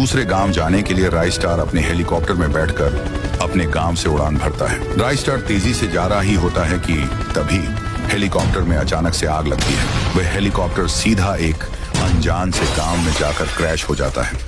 दूसरे गांव जाने के लिए राइस्टार अपने हेलीकॉप्टर में बैठकर अपने गांव से उड़ान भरता है। राइस्टार तेजी से जा रहा ही होता है कि तभी हेलीकॉप्टर में अचानक से आग लगती है। वह हेलीकॉप्टर सीधा एक अनजान से गांव में जाकर क्रैश हो जाता है।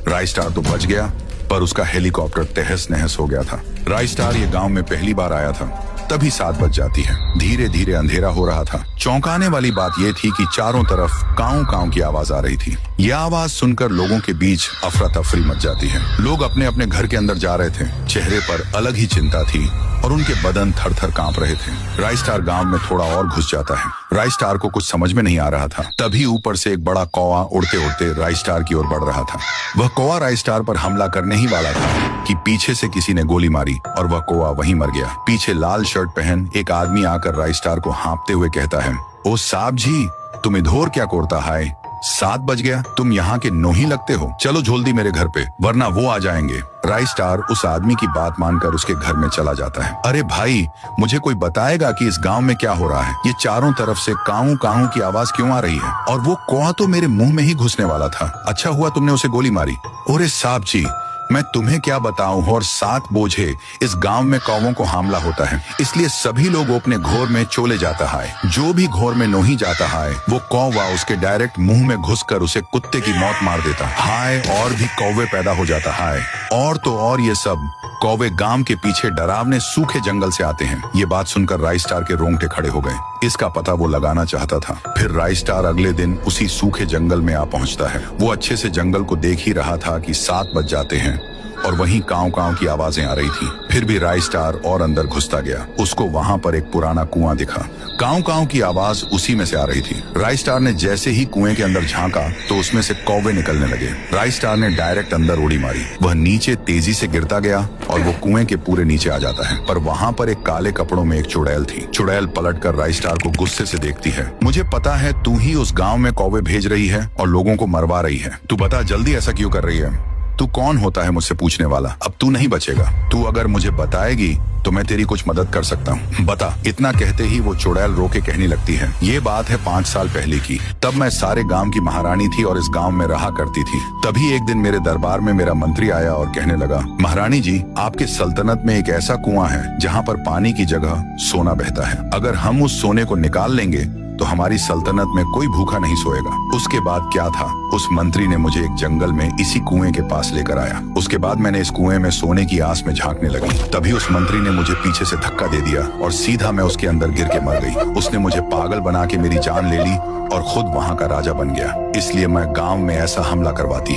राइस्टार तो बच गया, पर उसका हेलीकॉप्टर तहस नहस हो गया था। राइस्टार ये गांव में पहली बार आया था। तभी 7 बज जाती है। धीरे धीरे अंधेरा हो रहा था। चौंकाने वाली बात यह थी कि चारों तरफ काऊ काऊ की आवाज आ रही थी। यह आवाज सुनकर लोगों के बीच अफरा तफरी मच जाती है। लोग अपने अपने घर के अंदर जा रहे थे। चेहरे पर अलग ही चिंता थी और उनके बदन थर थर कांप रहे थे। राइस्टार गांव में थोड़ा और घुस जाता है। राइस्टार को कुछ समझ में नहीं आ रहा था। तभी ऊपर से एक बड़ा कौवा उड़ते उड़ते राइस्टार की ओर बढ़ रहा था। वह कौवा राइस्टार पर हमला करने ही वाला था कि पीछे से किसी ने गोली मारी और वह कौवा वहीं मर गया। पीछे लाल शर्ट पहन एक आदमी आकर राइस्टार को हाँपते हुए कहता है, ओ साहब जी, तुम इधर क्या करता है? 7 बज गया, तुम यहाँ के नोही लगते हो। चलो जल्दी मेरे घर पे, वरना वो आ जाएंगे। राइस्टार उस आदमी की बात मानकर उसके घर में चला जाता है। अरे भाई, मुझे कोई बताएगा कि इस गांव में क्या हो रहा है? ये चारों तरफ से काऊ काऊ की आवाज क्यों आ रही है? और वो कौवा तो मेरे मुंह में ही घुसने वाला था। अच्छा हुआ तुमने उसे गोली मारी। अरे साहब जी, मैं तुम्हें क्या बताऊं, और 7 बोझे इस गांव में कौवों को हमला होता है, इसलिए सभी लोग अपने घोर में चले जाता है। जो भी घोर में नहीं जाता है, वो कौवा उसके डायरेक्ट मुंह में घुसकर उसे कुत्ते की मौत मार देता है। और भी कौवे पैदा हो जाता है। और तो और ये सब कौवे गांव के पीछे डरावने सूखे जंगल से आते हैं। ये बात सुनकर राइस्टार के रोंगटे खड़े हो गए। इसका पता वो लगाना चाहता था। फिर राइस्टार अगले दिन उसी सूखे जंगल में आ पहुंचता है। वो अच्छे से जंगल को देख ही रहा था कि 7 बज जाते हैं और वहीं काऊ काऊ की आवाजें आ रही थी। फिर भी राइस्टार और अंदर घुसता गया। उसको वहां पर एक पुराना कुआं दिखा। काऊ काऊ की आवाज उसी में से आ रही थी। राइस्टार ने जैसे ही कुएं के अंदर झांका तो उसमें से कौवे निकलने लगे। राइस्टार ने डायरेक्ट अंदर उड़ी मारी। वह नीचे तेजी से गिरता गया और वो कुएं के पूरे नीचे आ जाता है। पर वहां पर एक काले कपड़ों में एक चुड़ैल थी। चुड़ैल पलटकर राइस्टार को गुस्से से देखती है। मुझे पता है तू ही उस गाँव में कौवे भेज रही है और लोगों को मरवा रही है। तू बता जल्दी, ऐसा क्यों कर रही है? तू कौन होता है मुझसे पूछने वाला? अब तू नहीं बचेगा। तू अगर मुझे बताएगी तो मैं तेरी कुछ मदद कर सकता हूँ। बता। इतना कहते ही वो चुड़ैल रो के कहने लगती है। ये बात है 5 साल पहले की। तब मैं सारे गांव की महारानी थी और इस गांव में रहा करती थी। तभी एक दिन मेरे दरबार में मेरा मंत्री आया और कहने लगा, महारानी जी, आपके सल्तनत में एक ऐसा कुआं है जहाँ पर पानी की जगह सोना बहता है। अगर हम उस सोने को निकाल लेंगे तो हमारी सल्तनत में कोई भूखा नहीं सोएगा। उसके बाद क्या था, उस मंत्री ने मुझे एक जंगल में इसी कुएं के पास लेकर आया। उसके बाद मैंने इस कुएं में सोने की आस में झांकने लगी। तभी उस मंत्री ने मुझे पीछे से धक्का दे दिया और सीधा मैं उसके अंदर गिर के मर गई। उसने मुझे पागल बना के मेरी जान ले ली और खुद वहां का राजा बन गया। इसलिए मैं गांव में ऐसा हमला करवाती है।